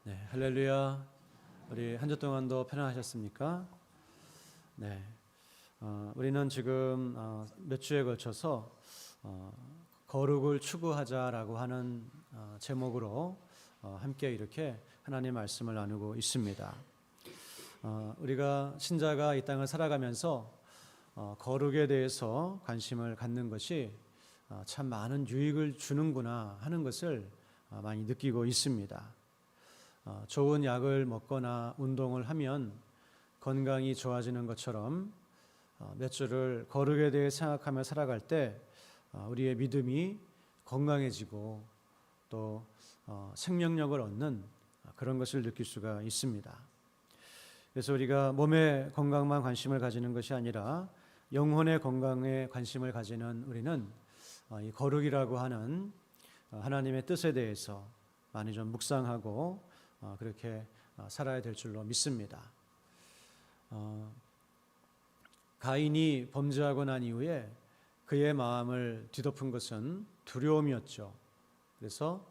네, 할렐루야. 우리 한 주 동안도 편안하셨습니까? 네, 우리는 지금 몇 주에 걸쳐서 거룩을 추구하자라고 하는 제목으로 함께 이렇게 하나님 말씀을 나누고 있습니다. 우리가 신자가 이 땅을 살아가면서 거룩에 대해서 관심을 갖는 것이 참 많은 유익을 주는구나 하는 것을 많이 느끼고 있습니다. 좋은 약을 먹거나 운동을 하면 건강이 좋아지는 것처럼 몇 주를 거룩에 대해 생각하며 살아갈 때 우리의 믿음이 건강해지고 또 생명력을 얻는 그런 것을 느낄 수가 있습니다. 그래서 우리가 몸의 건강만 관심을 가지는 것이 아니라 영혼의 건강에 관심을 가지는 우리는 이 거룩이라고 하는 하나님의 뜻에 대해서 많이 좀 묵상하고 그렇게 살아야 될 줄로 믿습니다. 가인이 범죄하고 난 이후에 그의 마음을 뒤덮은 것은 두려움이었죠. 그래서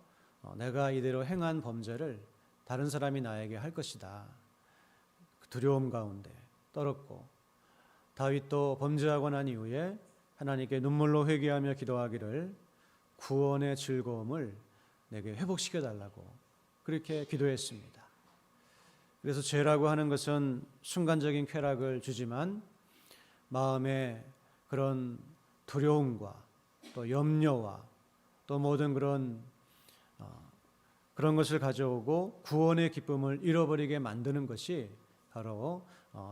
내가 이대로 행한 범죄를 다른 사람이 나에게 할 것이다. 두려움 가운데 떨었고, 다윗도 범죄하고 난 이후에 하나님께 눈물로 회개하며 기도하기를 구원의 즐거움을 내게 회복시켜 달라고 그렇게 기도했습니다. 그래서 죄라고 하는 것은 순간적인 쾌락을 주지만 마음의 그런 두려움과 또 염려와 또 모든 그런 것을 가져오고 구원의 기쁨을 잃어버리게 만드는 것이 바로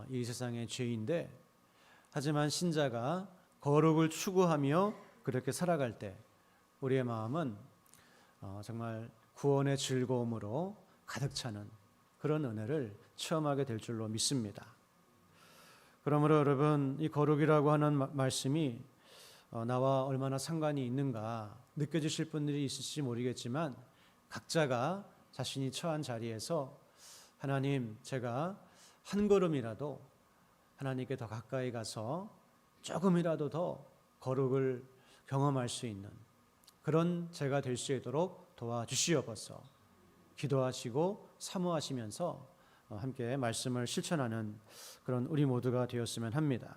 이 세상의 죄인데, 하지만 신자가 거룩을 추구하며 그렇게 살아갈 때 우리의 마음은 정말 구원의 즐거움으로 가득 차는 그런 은혜를 체험하게 될 줄로 믿습니다. 그러므로 여러분, 이 거룩이라고 하는 말씀이 나와 얼마나 상관이 있는가 느껴지실 분들이 있을지 모르겠지만, 각자가 자신이 처한 자리에서 하나님, 제가 한 걸음이라도 하나님께 더 가까이 가서 조금이라도 더 거룩을 경험할 수 있는 그런 제가 될 수 있도록 도와주시옵소서 기도하시고 사모하시면서 함께 말씀을 실천하는 그런 우리 모두가 되었으면 합니다.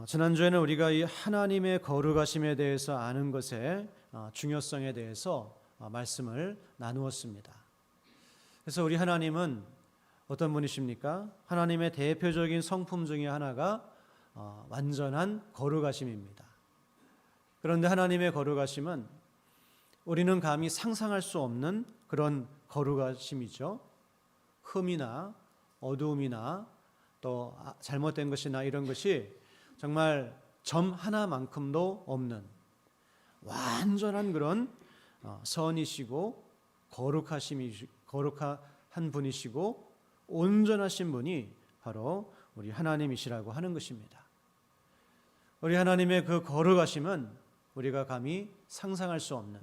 지난주에는 우리가 이 하나님의 거룩하심에 대해서 아는 것의 중요성에 대해서 말씀을 나누었습니다. 그래서 우리 하나님은 어떤 분이십니까? 하나님의 대표적인 성품 중에 하나가 완전한 거룩하심입니다. 그런데 하나님의 거룩하심은 우리는 감히 상상할 수 없는 그런 거룩하심이죠. 흠이나 어두움이나 또 잘못된 것이나 이런 것이 정말 점 하나만큼도 없는 완전한 그런 선이시고 거룩한 분이시고 온전하신 분이 바로 우리 하나님이시라고 하는 것입니다. 우리 하나님의 그 거룩하심은 우리가 감히 상상할 수 없는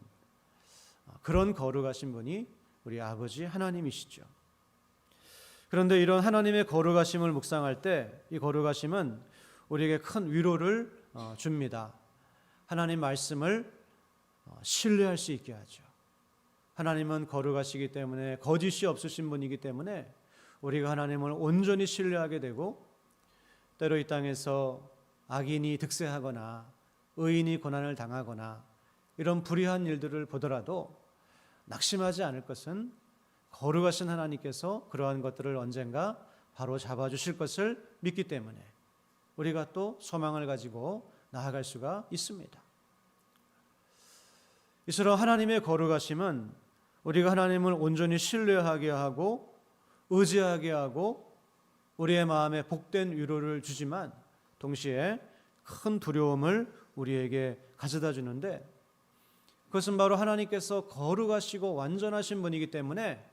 그런 거룩하신 분이 우리 아버지 하나님이시죠. 그런데 이런 하나님의 거룩하심을 묵상할 때 이 거룩하심은 우리에게 큰 위로를 줍니다. 하나님 말씀을 신뢰할 수 있게 하죠. 하나님은 거룩하시기 때문에 거짓이 없으신 분이기 때문에 우리가 하나님을 온전히 신뢰하게 되고, 때로 이 땅에서 악인이 득세하거나 의인이 고난을 당하거나 이런 불의한 일들을 보더라도 낙심하지 않을 것은 거룩하신 하나님께서 그러한 것들을 언젠가 바로 잡아주실 것을 믿기 때문에 우리가 또 소망을 가지고 나아갈 수가 있습니다. 이처럼 하나님의 거룩하심은 우리가 하나님을 온전히 신뢰하게 하고 의지하게 하고 우리의 마음에 복된 위로를 주지만 동시에 큰 두려움을 우리에게 가져다 주는데, 그것은 바로 하나님께서 거룩하시고 완전하신 분이기 때문에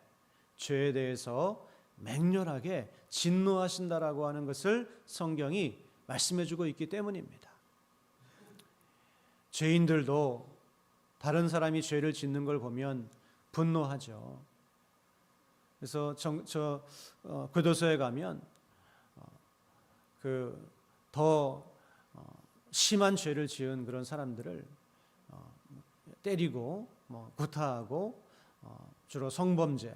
죄에 대해서 맹렬하게 진노하신다라고 하는 것을 성경이 말씀해 주고 있기 때문입니다. 죄인들도 다른 사람이 죄를 짓는 걸 보면 분노하죠. 그래서 교도소에 가면 더 심한 죄를 지은 그런 사람들을 때리고 구타하고 주로 성범죄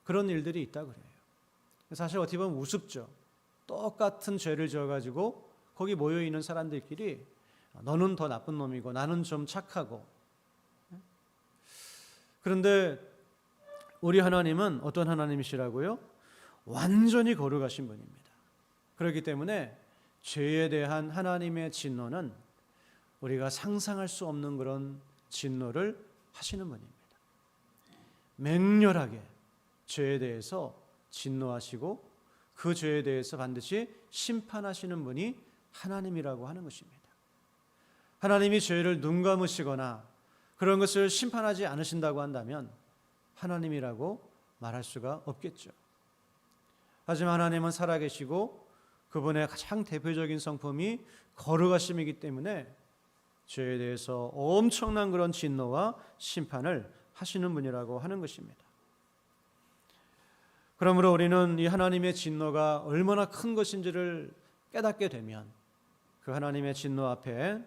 그런 일들이 있다 그래요. 사실 어떻게 보면 우습죠. 똑같은 죄를 지어가지고 거기 모여 있는 사람들끼리 너는 더 나쁜 놈이고 나는 좀 착하고. 그런데 우리 하나님은 어떤 하나님이시라고요? 완전히 거룩하신 분입니다. 그렇기 때문에 죄에 대한 하나님의 진노는 우리가 상상할 수 없는 그런 진노를 하시는 분입니다. 맹렬하게 죄에 대해서 진노하시고 그 죄에 대해서 반드시 심판하시는 분이 하나님이라고 하는 것입니다. 하나님이 죄를 눈 감으시거나 그런 것을 심판하지 않으신다고 한다면 하나님이라고 말할 수가 없겠죠. 하지만 하나님은 살아계시고 그분의 가장 대표적인 성품이 거룩하심이기 때문에 죄에 대해서 엄청난 그런 진노와 심판을 하시는 분이라고 하는 것입니다. 그러므로 우리는 이 하나님의 진노가 얼마나 큰 것인지를 깨닫게 되면 그 하나님의 진노 앞에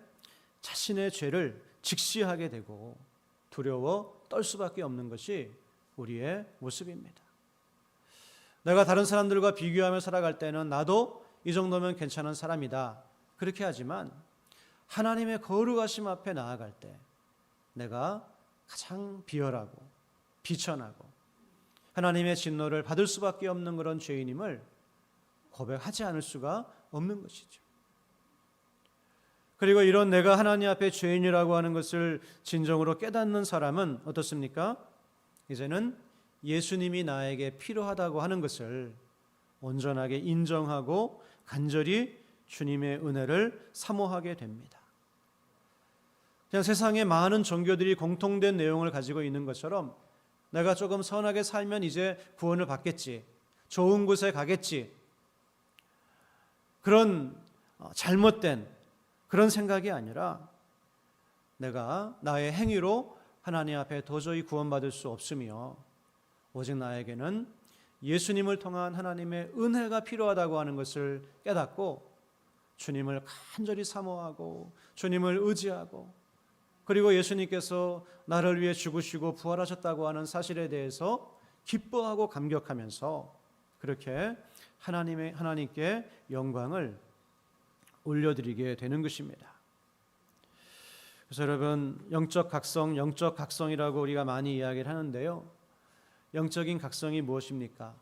자신의 죄를 직시하게 되고 두려워 떨 수밖에 없는 것이 우리의 모습입니다. 내가 다른 사람들과 비교하며 살아갈 때는 나도 이 정도면 괜찮은 사람이다 그렇게 하지만 하나님의 거룩하심 앞에 나아갈 때 내가 가장 비열하고 비천하고 하나님의 진노를 받을 수밖에 없는 그런 죄인임을 고백하지 않을 수가 없는 것이죠. 그리고 이런 내가 하나님 앞에 죄인이라고 하는 것을 진정으로 깨닫는 사람은 어떻습니까? 이제는 예수님이 나에게 필요하다고 하는 것을 온전하게 인정하고 간절히 주님의 은혜를 사모하게 됩니다. 그냥 세상에 많은 종교들이 공통된 내용을 가지고 있는 것처럼 내가 조금 선하게 살면 이제 구원을 받겠지, 좋은 곳에 가겠지, 그런 잘못된 그런 생각이 아니라 내가 나의 행위로 하나님 앞에 도저히 구원받을 수 없으며 오직 나에게는 예수님을 통한 하나님의 은혜가 필요하다고 하는 것을 깨닫고 주님을 간절히 사모하고 주님을 의지하고 그리고 예수님께서 나를 위해 죽으시고 부활하셨다고 하는 사실에 대해서 기뻐하고 감격하면서 그렇게 하나님께 영광을 올려드리게 되는 것입니다. 그래서 여러분 영적 각성이라고 우리가 많이 이야기를 하는데요. 영적인 각성이 무엇입니까?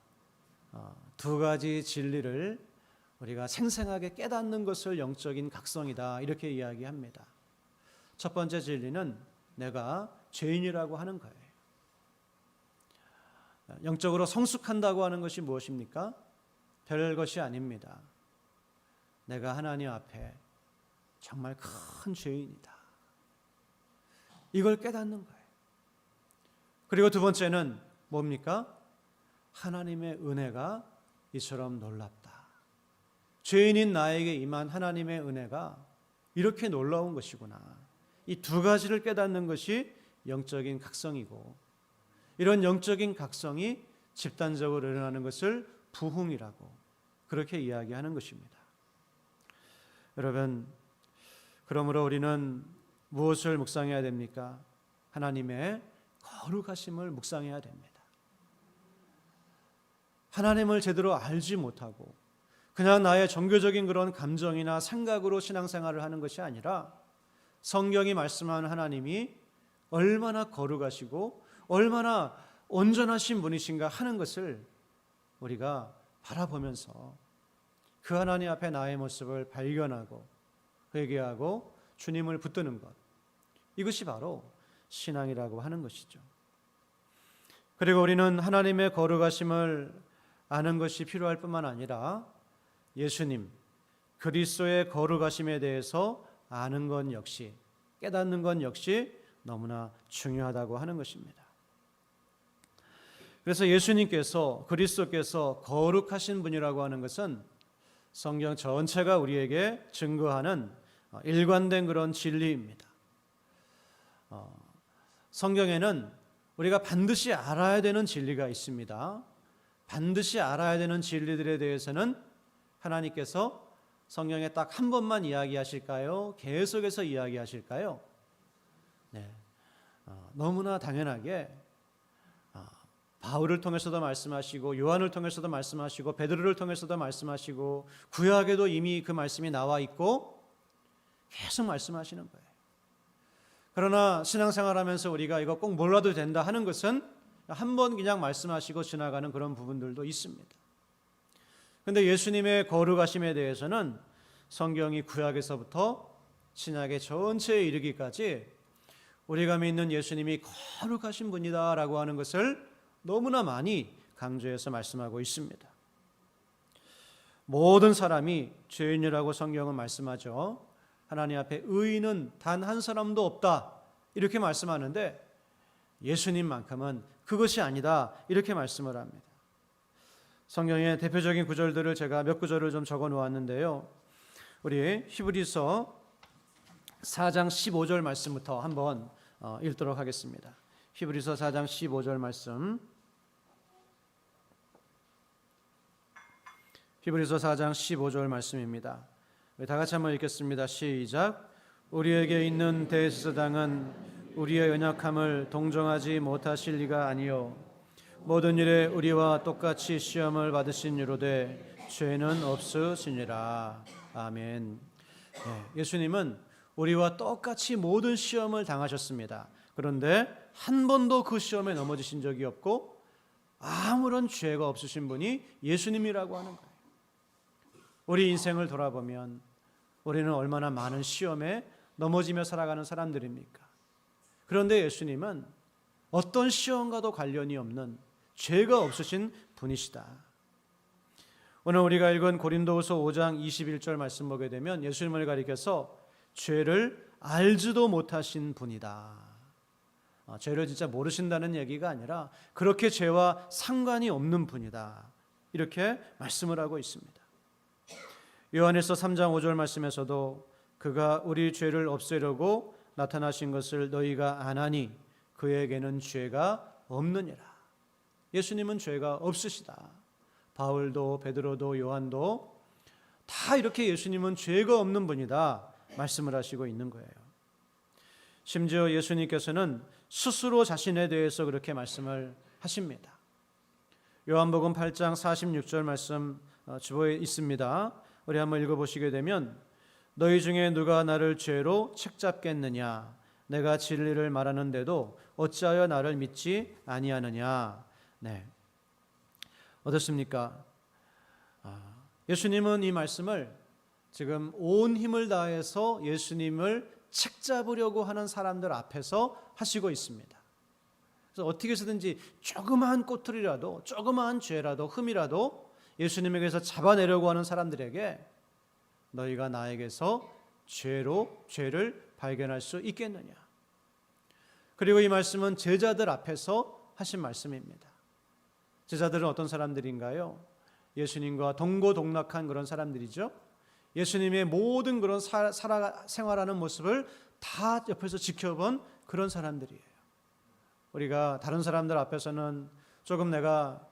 두 가지 진리를 우리가 생생하게 깨닫는 것을 영적인 각성이다 이렇게 이야기합니다. 첫 번째 진리는 내가 죄인이라고 하는 거예요. 영적으로 성숙한다고 하는 것이 무엇입니까? 별 것이 아닙니다. 내가 하나님 앞에 정말 큰 죄인이다. 이걸 깨닫는 거예요. 그리고 두 번째는 뭡니까? 하나님의 은혜가 이처럼 놀랍다. 죄인인 나에게 임한 하나님의 은혜가 이렇게 놀라운 것이구나. 이 두 가지를 깨닫는 것이 영적인 각성이고 이런 영적인 각성이 집단적으로 일어나는 것을 부흥이라고 그렇게 이야기하는 것입니다. 여러분, 그러므로 우리는 무엇을 묵상해야 됩니까? 하나님의 거룩하심을 묵상해야 됩니다. 하나님을 제대로 알지 못하고 그냥 나의 종교적인 그런 감정이나 생각으로 신앙생활을 하는 것이 아니라 성경이 말씀하는 하나님이 얼마나 거룩하시고 얼마나 온전하신 분이신가 하는 것을 우리가 바라보면서 그 하나님 앞에 나의 모습을 발견하고 회개하고 주님을 붙드는 것, 이것이 바로 신앙이라고 하는 것이죠. 그리고 우리는 하나님의 거룩하심을 아는 것이 필요할 뿐만 아니라 예수님, 그리스도의 거룩하심에 대해서 아는 것 역시, 깨닫는 것 역시 너무나 중요하다고 하는 것입니다. 그래서 예수님께서, 그리스도께서 거룩하신 분이라고 하는 것은 성경 전체가 우리에게 증거하는 일관된 그런 진리입니다. 성경에는 우리가 반드시 알아야 되는 진리가 있습니다. 반드시 알아야 되는 진리들에 대해서는 하나님께서 성경에 딱 한 번만 이야기하실까요? 계속해서 이야기하실까요? 네. 너무나 당연하게 바울을 통해서도 말씀하시고 요한을 통해서도 말씀하시고 베드로를 통해서도 말씀하시고 구약에도 이미 그 말씀이 나와 있고 계속 말씀하시는 거예요. 그러나 신앙생활하면서 우리가 이거 꼭 몰라도 된다 하는 것은 한 번 그냥 말씀하시고 지나가는 그런 부분들도 있습니다. 그런데 예수님의 거룩하심에 대해서는 성경이 구약에서부터 신약의 전체에 이르기까지 우리가 믿는 예수님이 거룩하신 분이다라고 하는 것을 너무나 많이 강조해서 말씀하고 있습니다. 모든 사람이 죄인이라고 성경은 말씀하죠. 하나님 앞에 의인은 단 한 사람도 없다 이렇게 말씀하는데 예수님만큼은 그것이 아니다 이렇게 말씀을 합니다. 성경의 대표적인 구절들을 제가 몇 구절을 좀 적어 놓았는데요. 우리 히브리서 4장 15절 말씀부터 한번 읽도록 하겠습니다. 히브리서 4장 15절 말씀. 히브리서 4장 15절 말씀입니다. 다 같이 한번 읽겠습니다. 시작. 우리에게 있는 대제사장은 우리의 연약함을 동정하지 못하실 리가 아니요 모든 일에 우리와 똑같이 시험을 받으신 이로되 죄는 없으시니라. 아멘. 예수님은 우리와 똑같이 모든 시험을 당하셨습니다. 그런데 한 번도 그 시험에 넘어지신 적이 없고 아무런 죄가 없으신 분이 예수님이라고 하는 거예요. 우리 인생을 돌아보면 우리는 얼마나 많은 시험에 넘어지며 살아가는 사람들입니까? 그런데 예수님은 어떤 시험과도 관련이 없는 죄가 없으신 분이시다. 오늘 우리가 읽은 고린도후서 5장 21절 말씀 보게 되면 예수님을 가리켜서 죄를 알지도 못하신 분이다. 죄를 진짜 모르신다는 얘기가 아니라 그렇게 죄와 상관이 없는 분이다. 이렇게 말씀을 하고 있습니다. 요한일서 3장 5절 말씀에서도 그가 우리 죄를 없애려고 나타나신 것을 너희가 아나니 그에게는 죄가 없느니라. 예수님은 죄가 없으시다. 바울도 베드로도 요한도 다 이렇게 예수님은 죄가 없는 분이다 말씀을 하시고 있는 거예요. 심지어 예수님께서는 스스로 자신에 대해서 그렇게 말씀을 하십니다. 요한복음 8장 46절 말씀 주보에 있습니다. 우리 한번 읽어보시게 되면 너희 중에 누가 나를 죄로 책잡겠느냐 내가 진리를 말하는데도 어찌하여 나를 믿지 아니하느냐. 네, 어떻습니까? 예수님은 이 말씀을 지금 온 힘을 다해서 예수님을 책잡으려고 하는 사람들 앞에서 하시고 있습니다. 그래서 어떻게 해서든지 조그마한 꼬투리라도 조그마한 죄라도 흠이라도 예수님에게서 잡아내려고 하는 사람들에게 너희가 나에게서 죄를 발견할 수 있겠느냐. 그리고 이 말씀은 제자들 앞에서 하신 말씀입니다. 제자들은 어떤 사람들인가요? 예수님과 동고동락한 그런 사람들이죠. 예수님의 모든 그런 생활하는 모습을 다 옆에서 지켜본 그런 사람들이에요. 우리가 다른 사람들 앞에서는 조금 내가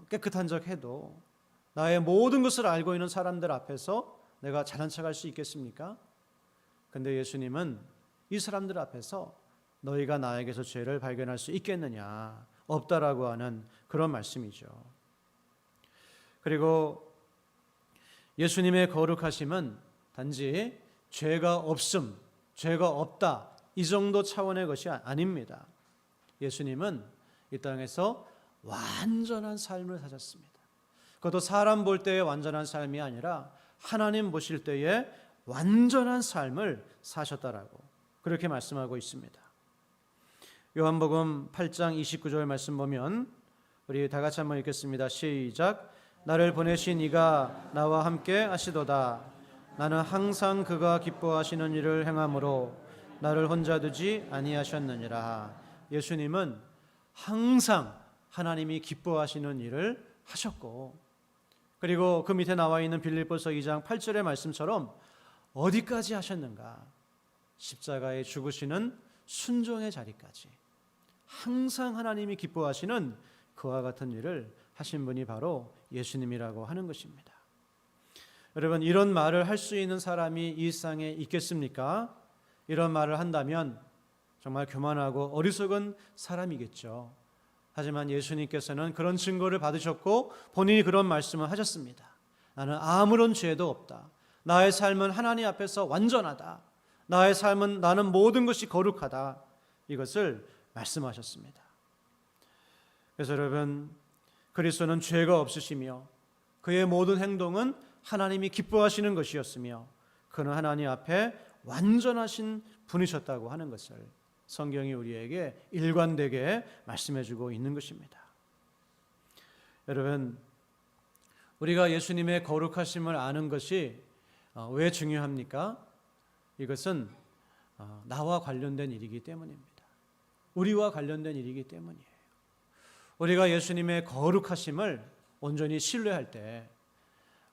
깨끗한 척 해도 나의 모든 것을 알고 있는 사람들 앞에서 내가 잘난 척할 수 있겠습니까? 근데 예수님은 이 사람들 앞에서 너희가 나에게서 죄를 발견할 수 있겠느냐? 없다라고 하는 그런 말씀이죠. 그리고 예수님의 거룩하심은 단지 죄가 없음, 죄가 없다 이 정도 차원의 것이 아닙니다. 예수님은 이 땅에서 완전한 삶을 사셨습니다. 그것도 사람 볼 때의 완전한 삶이 아니라 하나님 보실 때의 완전한 삶을 사셨다라고 그렇게 말씀하고 있습니다. 요한복음 8장 29절 말씀 보면 우리 다 같이 한번 읽겠습니다. 시작. 나를 보내신 이가 나와 함께 하시도다. 나는 항상 그가 기뻐하시는 일을 행함으로 나를 혼자 두지 아니하셨느니라. 예수님은 항상 하나님이 기뻐하시는 일을 하셨고, 그리고 그 밑에 나와 있는 빌립보서 2장 8절의 말씀처럼 어디까지 하셨는가? 십자가에 죽으시는 순종의 자리까지 항상 하나님이 기뻐하시는 그와 같은 일을 하신 분이 바로 예수님이라고 하는 것입니다. 여러분, 이런 말을 할 수 있는 사람이 이 세상에 있겠습니까? 이런 말을 한다면 정말 교만하고 어리석은 사람이겠죠. 하지만 예수님께서는 그런 증거를 받으셨고 본인이 그런 말씀을 하셨습니다. 나는 아무런 죄도 없다. 나의 삶은 하나님 앞에서 완전하다. 나의 삶은 나는 모든 것이 거룩하다. 이것을 말씀하셨습니다. 그래서 여러분, 그리스도는 죄가 없으시며 그의 모든 행동은 하나님이 기뻐하시는 것이었으며 그는 하나님 앞에 완전하신 분이셨다고 하는 것을 성경이 우리에게 일관되게 말씀해주고 있는 것입니다. 여러분, 우리가 예수님의 거룩하심을 아는 것이 왜 중요합니까? 이것은 나와 관련된 일이기 때문입니다. 우리와 관련된 일이기 때문이에요. 우리가 예수님의 거룩하심을 온전히 신뢰할 때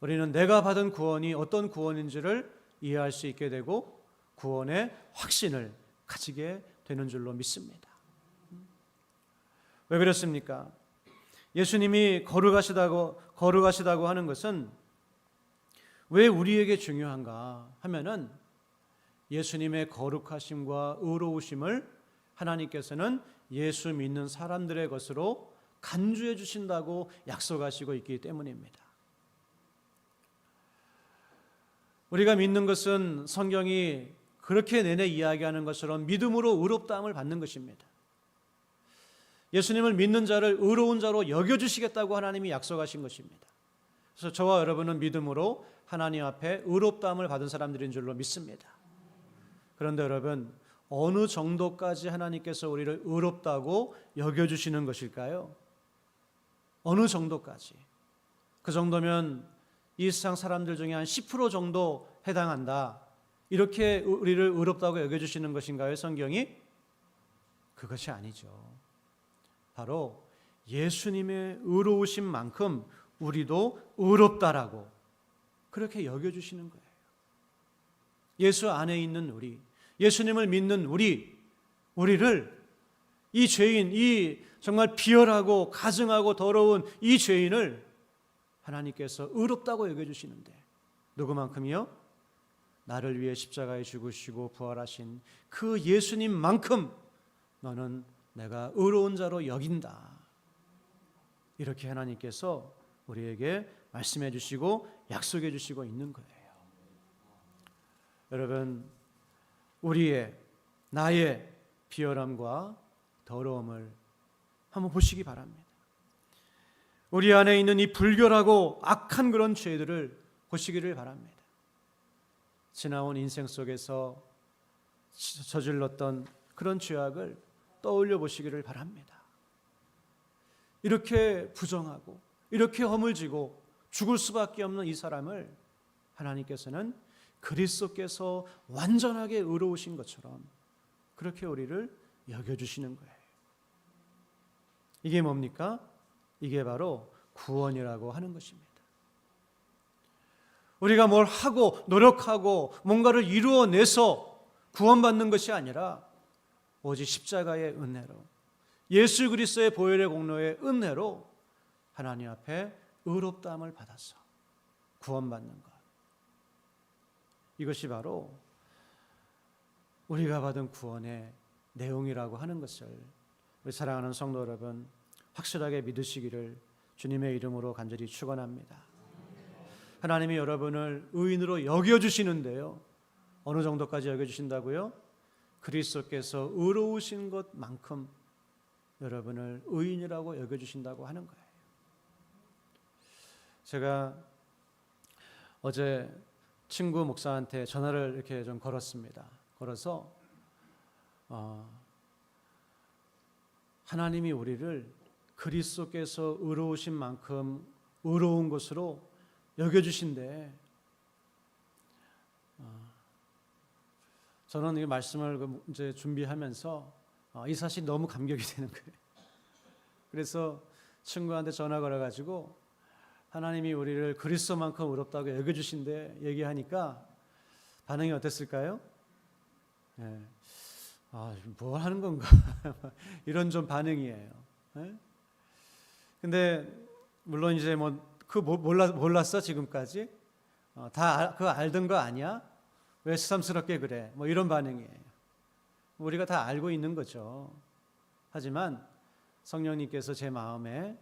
우리는 내가 받은 구원이 어떤 구원인지를 이해할 수 있게 되고 구원의 확신을 가지게 되는 줄로 믿습니다. 왜 그렇습니까? 예수님이 거룩하시다고 하는 것은 왜 우리에게 중요한가 하면은 예수님의 거룩하심과 의로우심을 하나님께서는 예수 믿는 사람들의 것으로 간주해 주신다고 약속하시고 있기 때문입니다. 우리가 믿는 것은 성경이 그렇게 내내 이야기하는 것처럼 믿음으로 의롭다함을 받는 것입니다. 예수님을 믿는 자를 의로운 자로 여겨주시겠다고 하나님이 약속하신 것입니다. 그래서 저와 여러분은 믿음으로 하나님 앞에 의롭다함을 받은 사람들인 줄로 믿습니다. 그런데 여러분, 어느 정도까지 하나님께서 우리를 의롭다고 여겨주시는 것일까요? 어느 정도까지? 그 정도면 이 세상 사람들 중에 한 10% 정도 해당한다. 이렇게 우리를 의롭다고 여겨주시는 것인가요, 성경이? 그것이 아니죠. 바로 예수님의 의로우신 만큼 우리도 의롭다라고 그렇게 여겨주시는 거예요. 예수 안에 있는 우리, 예수님을 믿는 우리를 이 죄인, 이 정말 비열하고 가증하고 더러운 이 죄인을 하나님께서 의롭다고 여겨주시는데 누구만큼이요? 나를 위해 십자가에 죽으시고 부활하신 그 예수님만큼 너는 내가 의로운 자로 여긴다. 이렇게 하나님께서 우리에게 말씀해 주시고 약속해 주시고 있는 거예요. 여러분, 나의 비열함과 더러움을 한번 보시기 바랍니다. 우리 안에 있는 이 불결하고 악한 그런 죄들을 보시기를 바랍니다. 지나온 인생 속에서 저질렀던 그런 죄악을 떠올려 보시기를 바랍니다. 이렇게 부정하고 이렇게 허물지고 죽을 수밖에 없는 이 사람을 하나님께서는 그리스도께서 완전하게 의로우신 것처럼 그렇게 우리를 여겨주시는 거예요. 이게 뭡니까? 이게 바로 구원이라고 하는 것입니다. 우리가 뭘 하고 노력하고 뭔가를 이루어내서 구원받는 것이 아니라 오직 십자가의 은혜로 예수 그리스도의 보혈의 공로의 은혜로 하나님 앞에 의롭다함을 받아서 구원받는 것. 이것이 바로 우리가 받은 구원의 내용이라고 하는 것을 우리 사랑하는 성도 여러분 확실하게 믿으시기를 주님의 이름으로 간절히 축원합니다. 하나님이 여러분을 의인으로 여겨주시는데요. 어느 정도까지 여겨주신다고요? 그리스도께서 의로우신 것만큼 여러분을 의인이라고 여겨주신다고 하는 거예요. 제가 어제 친구 목사한테 전화를 이렇게 좀 걸었습니다. 걸어서 하나님이 우리를 그리스도께서 의로우신 만큼 의로운 것으로 여겨주신대. 저는 이 말씀을 이제 준비하면서 이 사실이 너무 감격이 되는 거예요. 그래서 친구한테 전화 걸어가지고 하나님이 우리를 그리스도만큼 의롭다고 여겨주신대 얘기하니까 반응이 어땠을까요? 네. 뭘 하는 건가? 이런 좀 반응이에요. 네? 근데 물론 이제 몰랐어 지금까지? 다 그거 알던 거 아니야? 왜 새삼스럽게 그래? 이런 반응이에요. 우리가 다 알고 있는 거죠. 하지만 성령님께서 제 마음에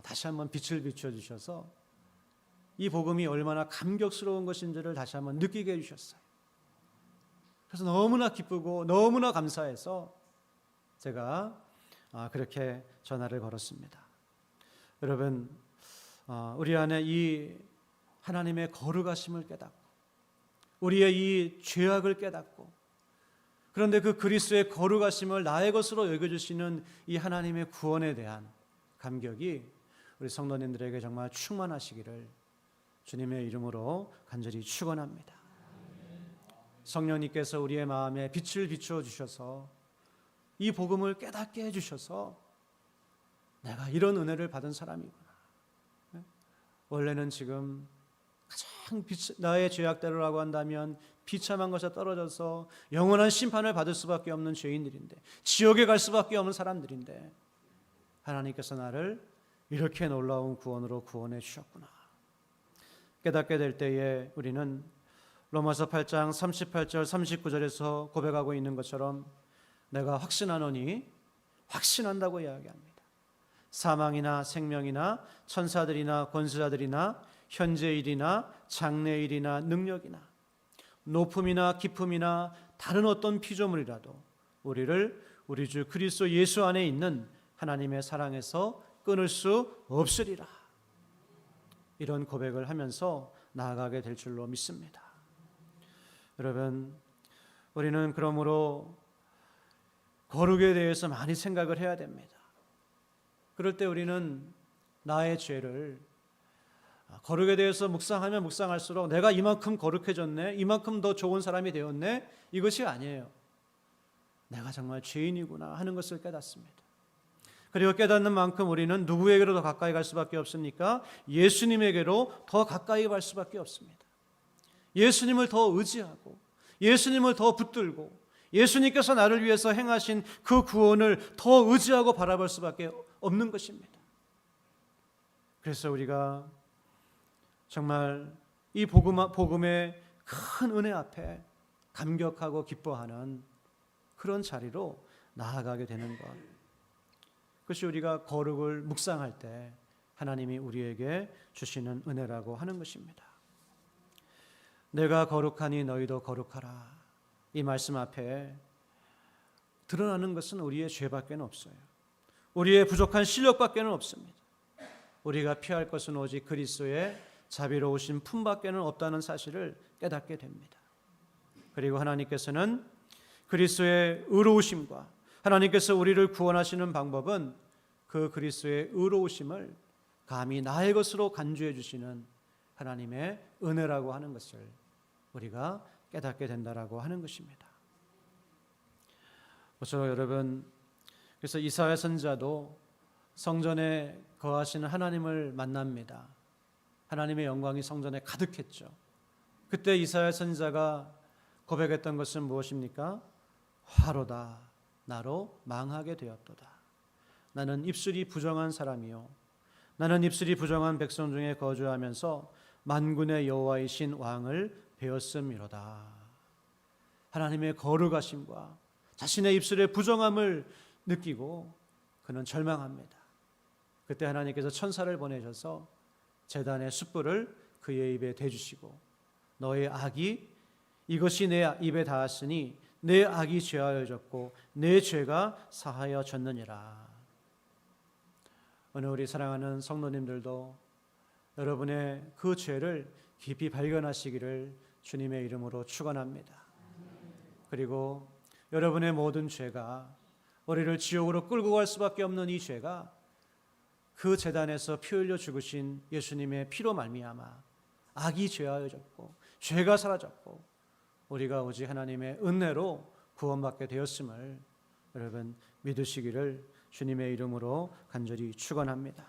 다시 한번 빛을 비춰주셔서 이 복음이 얼마나 감격스러운 것인지를 다시 한번 느끼게 해주셨어요. 그래서 너무나 기쁘고 너무나 감사해서 제가 그렇게 전화를 걸었습니다. 여러분, 우리 안에 이 하나님의 거룩하심을 깨닫고 우리의 이 죄악을 깨닫고 그런데 그 그리스도의 거룩하심을 나의 것으로 여겨주시는 이 하나님의 구원에 대한 감격이 우리 성도님들에게 정말 충만하시기를 주님의 이름으로 간절히 축원합니다. 성령님께서 우리의 마음에 빛을 비추어 주셔서 이 복음을 깨닫게 해주셔서 내가 이런 은혜를 받은 사람이구나. 원래는 지금 가장 나의 죄악대로라고 한다면 비참한 것에 떨어져서 영원한 심판을 받을 수밖에 없는 죄인들인데, 지옥에 갈 수밖에 없는 사람들인데 하나님께서 나를 이렇게 놀라운 구원으로 구원해 주셨구나. 깨닫게 될 때에 우리는 로마서 8장 38절 39절에서 고백하고 있는 것처럼 내가 확신하노니, 확신한다고 이야기합니다. 사망이나 생명이나 천사들이나 권세자들이나 현재일이나 장래일이나 능력이나 높음이나 깊음이나 다른 어떤 피조물이라도 우리를 우리 주 그리스도 예수 안에 있는 하나님의 사랑에서 끊을 수 없으리라. 이런 고백을 하면서 나아가게 될 줄로 믿습니다. 여러분, 우리는 그러므로 거룩에 대해서 많이 생각을 해야 됩니다. 그럴 때 우리는 나의 죄를, 거룩에 대해서 묵상하면 묵상할수록 내가 이만큼 거룩해졌네, 이만큼 더 좋은 사람이 되었네, 이것이 아니에요. 내가 정말 죄인이구나 하는 것을 깨닫습니다. 그리고 깨닫는 만큼 우리는 누구에게로 더 가까이 갈 수밖에 없습니까? 예수님에게로 더 가까이 갈 수밖에 없습니다. 예수님을 더 의지하고 예수님을 더 붙들고 예수님께서 나를 위해서 행하신 그 구원을 더 의지하고 바라볼 수밖에 없는 것입니다. 그래서 우리가 정말 이 복음의 큰 은혜 앞에 감격하고 기뻐하는 그런 자리로 나아가게 되는 것, 그것이 우리가 거룩을 묵상할 때 하나님이 우리에게 주시는 은혜라고 하는 것입니다. 내가 거룩하니 너희도 거룩하라. 이 말씀 앞에 드러나는 것은 우리의 죄밖에 없어요. 우리의 부족한 실력밖에 없습니다. 우리가 피할 것은 오직 그리스도의 자비로우신 품밖에 없다는 사실을 깨닫게 됩니다. 그리고 하나님께서는 그리스도의 의로우심과 하나님께서 우리를 구원하시는 방법은 그 그리스도의 의로우심을 감히 나의 것으로 간주해 주시는 하나님의 은혜라고 하는 것을 우리가 깨닫게 된다라고 하는 것입니다. 그래서 여러분, 그래서 이사야 선지자도 성전에 거하시는 하나님을 만납니다. 하나님의 영광이 성전에 가득했죠. 그때 이사야 선지자가 고백했던 것은 무엇입니까? 화로다, 나로 망하게 되었도다. 나는 입술이 부정한 사람이요, 나는 입술이 부정한 백성 중에 거주하면서 만군의 여호와이신 왕을 배웠음이로다. 하나님의 거룩하심과 자신의 입술의 부정함을 느끼고 그는 절망합니다. 그때 하나님께서 천사를 보내셔서 제단의 숯불을 그의 입에 대주시고 너의 악이 이것이 내 입에 닿았으니 내 악이 죄하여졌고 내 죄가 사하여졌느니라. 오늘 우리 사랑하는 성도님들도 여러분의 그 죄를 깊이 발견하시기를 주님의 이름으로 축원합니다. 그리고 여러분의 모든 죄가 우리를 지옥으로 끌고 갈 수밖에 없는 이 죄가 그 제단에서 피 흘려 죽으신 예수님의 피로 말미암아 악이 죄하여졌고 죄가 사라졌고 우리가 오직 하나님의 은혜로 구원받게 되었음을 여러분 믿으시기를 주님의 이름으로 간절히 축원합니다.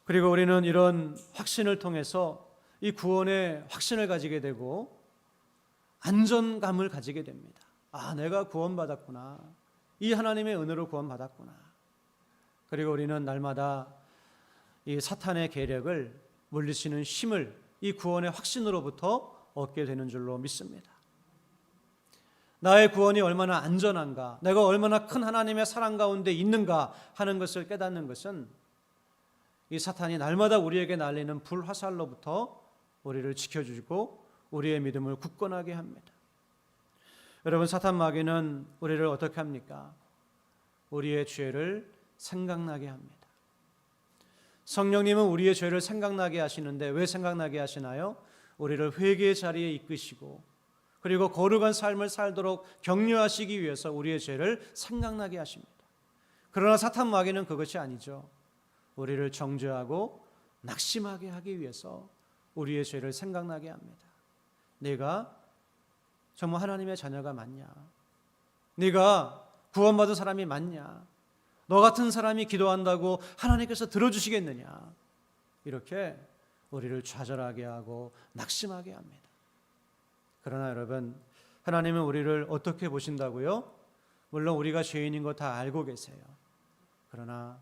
그리고 우리는 이런 확신을 통해서 이 구원의 확신을 가지게 되고 안전감을 가지게 됩니다. 아, 내가 구원받았구나. 이 하나님의 은혜로 구원받았구나. 그리고 우리는 날마다 이 사탄의 계략을 물리치는 힘을 이 구원의 확신으로부터 얻게 되는 줄로 믿습니다. 나의 구원이 얼마나 안전한가, 내가 얼마나 큰 하나님의 사랑 가운데 있는가 하는 것을 깨닫는 것은 이 사탄이 날마다 우리에게 날리는 불화살로부터 우리를 지켜주고 우리의 믿음을 굳건하게 합니다. 여러분, 사탄 마귀는 우리를 어떻게 합니까? 우리의 죄를 생각나게 합니다. 성령님은 우리의 죄를 생각나게 하시는데 왜 생각나게 하시나요? 우리를 회개의 자리에 이끄시고 그리고 거룩한 삶을 살도록 격려하시기 위해서 우리의 죄를 생각나게 하십니다. 그러나 사탄 마귀는 그것이 아니죠. 우리를 정죄하고 낙심하게 하기 위해서 우리의 죄를 생각나게 합니다. 네가 정말 하나님의 자녀가 맞냐? 네가 구원받은 사람이 맞냐? 너 같은 사람이 기도한다고 하나님께서 들어주시겠느냐? 이렇게 우리를 좌절하게 하고 낙심하게 합니다. 그러나 여러분, 하나님은 우리를 어떻게 보신다고요? 물론 우리가 죄인인 거 다 알고 계세요. 그러나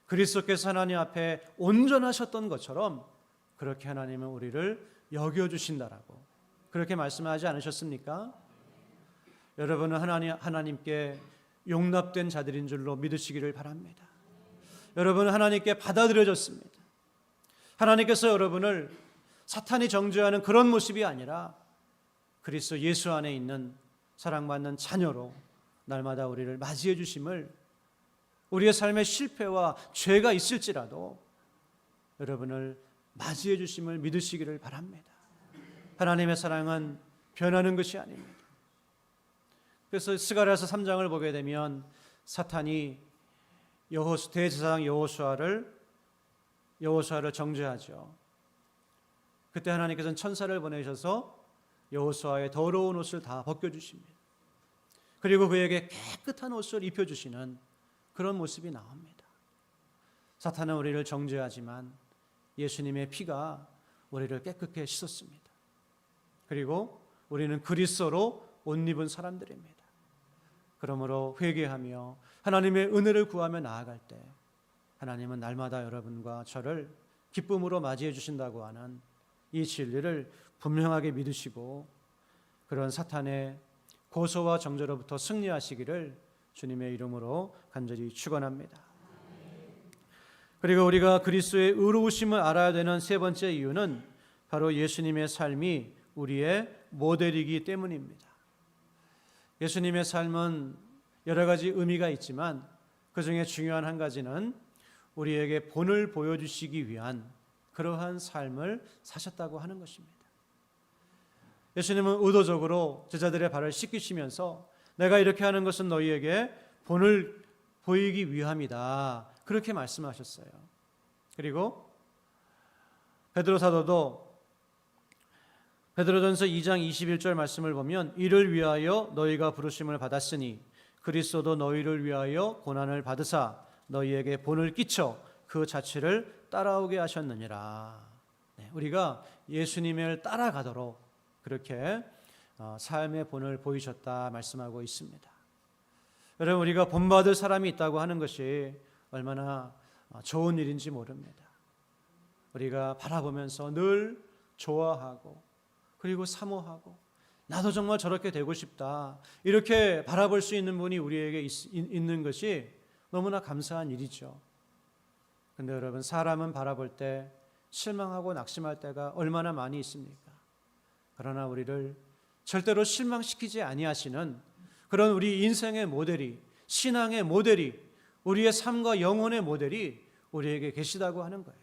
그리스도께서 하나님 앞에 온전하셨던 것처럼 그렇게 하나님은 우리를 여겨주신다라고 그렇게 말씀하지 않으셨습니까? 여러분은 하나님께 용납된 자들인 줄로 믿으시기를 바랍니다. 여러분은 하나님께 받아들여졌습니다. 하나님께서 여러분을 사탄이 정죄하는 그런 모습이 아니라 그리스도 예수 안에 있는 사랑받는 자녀로 날마다 우리를 맞이해 주심을, 우리의 삶의 실패와 죄가 있을지라도 여러분을 맞이해 주심을 믿으시기를 바랍니다. 하나님의 사랑은 변하는 것이 아닙니다. 그래서 스가랴서 3장을 보게 되면 사탄이 대제사장 여호수아를 정죄하죠. 그때 하나님께서는 천사를 보내셔서 여호수아의 더러운 옷을 다 벗겨주십니다. 그리고 그에게 깨끗한 옷을 입혀주시는 그런 모습이 나옵니다. 사탄은 우리를 정죄하지만 예수님의 피가 우리를 깨끗게 씻었습니다. 그리고 우리는 그리스도로 옷 입은 사람들입니다. 그러므로 회개하며 하나님의 은혜를 구하며 나아갈 때 하나님은 날마다 여러분과 저를 기쁨으로 맞이해 주신다고 하는 이 진리를 분명하게 믿으시고 그런 사탄의 고소와 정죄로부터 승리하시기를 주님의 이름으로 간절히 축원합니다. 그리고 우리가 그리스도의 의로우심을 알아야 되는 세 번째 이유는 바로 예수님의 삶이 우리의 모델이기 때문입니다. 예수님의 삶은 여러 가지 의미가 있지만 그 중에 중요한 한 가지는 우리에게 본을 보여주시기 위한 그러한 삶을 사셨다고 하는 것입니다. 예수님은 의도적으로 제자들의 발을 씻기시면서 내가 이렇게 하는 것은 너희에게 본을 보이기 위함이다, 그렇게 말씀하셨어요. 그리고 베드로 사도도 베드로전서 2장 21절 말씀을 보면 이를 위하여 너희가 부르심을 받았으니 그리스도도 너희를 위하여 고난을 받으사 너희에게 본을 끼쳐 그 자취를 따라오게 하셨느니라. 우리가 예수님을 따라가도록 그렇게 삶의 본을 보이셨다 말씀하고 있습니다. 여러분, 우리가 본받을 사람이 있다고 하는 것이 얼마나 좋은 일인지 모릅니다. 우리가 바라보면서 늘 좋아하고 그리고 사모하고 나도 정말 저렇게 되고 싶다, 이렇게 바라볼 수 있는 분이 우리에게 있는 것이 너무나 감사한 일이죠. 그런데 여러분, 사람은 바라볼 때 실망하고 낙심할 때가 얼마나 많이 있습니까? 그러나 우리를 절대로 실망시키지 아니하시는 그런 우리 인생의 모델이, 신앙의 모델이, 우리의 삶과 영혼의 모델이 우리에게 계시다고 하는 거예요.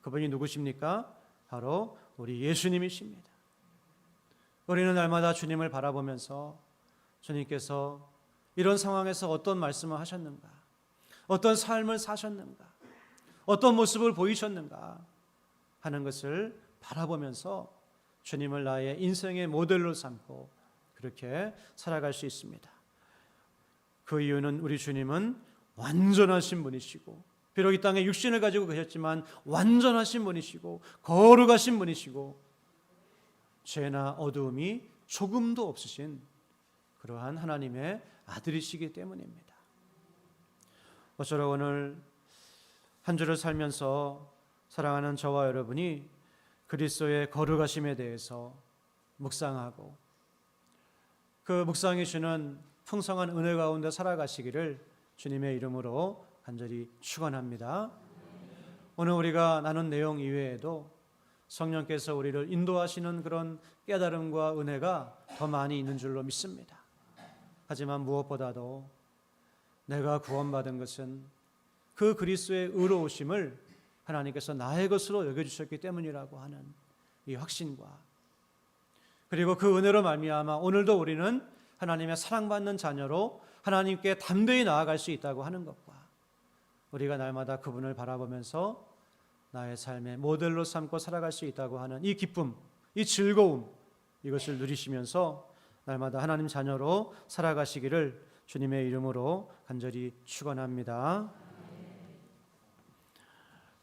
그분이 누구십니까? 바로 우리 예수님이십니다. 우리는 날마다 주님을 바라보면서 주님께서 이런 상황에서 어떤 말씀을 하셨는가, 어떤 삶을 사셨는가, 어떤 모습을 보이셨는가 하는 것을 바라보면서 주님을 나의 인생의 모델로 삼고 그렇게 살아갈 수 있습니다. 그 이유는 우리 주님은 완전하신 분이시고, 비록 이 땅에 육신을 가지고 계셨지만 완전하신 분이시고 거룩하신 분이시고 죄나 어두움이 조금도 없으신 그러한 하나님의 아들이시기 때문입니다. 어쩌러 오늘 한 주를 살면서 사랑하는 저와 여러분이 그리스도의 거룩하심에 대해서 묵상하고 그 묵상이 주는 풍성한 은혜 가운데 살아가시기를 주님의 이름으로 간절히 축원합니다. 오늘 우리가 나눈 내용 이외에도 성령께서 우리를 인도하시는 그런 깨달음과 은혜가 더 많이 있는 줄로 믿습니다. 하지만 무엇보다도 내가 구원받은 것은 그 그리스도의 의로우심을 하나님께서 나의 것으로 여겨주셨기 때문이라고 하는 이 확신과, 그리고 그 은혜로 말미암아 오늘도 우리는 하나님의 사랑받는 자녀로 하나님께 담대히 나아갈 수 있다고 하는 것과, 우리가 날마다 그분을 바라보면서 나의 삶의 모델로 삼고 살아갈 수 있다고 하는 이 기쁨, 이 즐거움, 이것을 누리시면서 날마다 하나님 자녀로 살아가시기를 주님의 이름으로 간절히 축원합니다.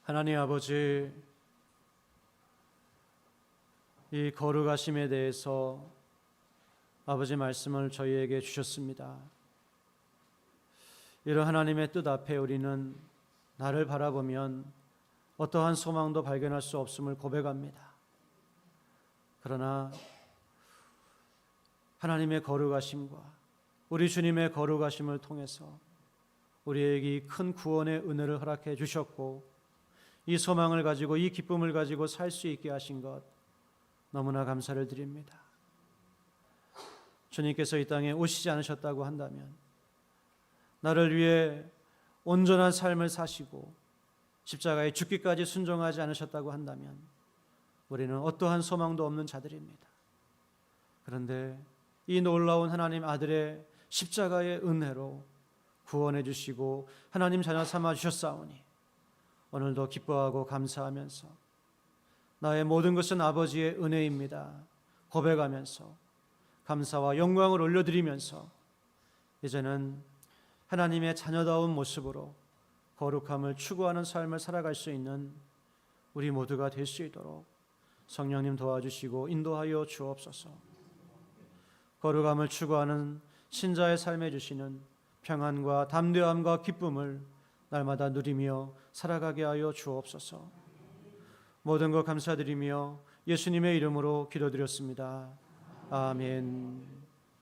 하나님 아버지, 이 거룩하심에 대해서 아버지 말씀을 저희에게 주셨습니다. 이런 하나님의 뜻 앞에 우리는 나를 바라보면 어떠한 소망도 발견할 수 없음을 고백합니다. 그러나 하나님의 거룩하심과 우리 주님의 거룩하심을 통해서 우리에게 큰 구원의 은혜를 허락해 주셨고, 이 소망을 가지고 이 기쁨을 가지고 살 수 있게 하신 것 너무나 감사를 드립니다. 주님께서 이 땅에 오시지 않으셨다고 한다면, 나를 위해 온전한 삶을 사시고 십자가에 죽기까지 순종하지 않으셨다고 한다면 우리는 어떠한 소망도 없는 자들입니다. 그런데 이 놀라운 하나님 아들의 십자가의 은혜로 구원해 주시고 하나님 자녀 삼아 주셨사오니 오늘도 기뻐하고 감사하면서 나의 모든 것은 아버지의 은혜입니다 고백하면서 감사와 영광을 올려드리면서 이제는 하나님의 자녀다운 모습으로 거룩함을 추구하는 삶을 살아갈 수 있는 우리 모두가 될 수 있도록 성령님 도와주시고 인도하여 주옵소서. 거룩함을 추구하는 신자의 삶에 주시는 평안과 담대함과 기쁨을 날마다 누리며 살아가게 하여 주옵소서. 모든 것 감사드리며 예수님의 이름으로 기도드렸습니다. 아멘.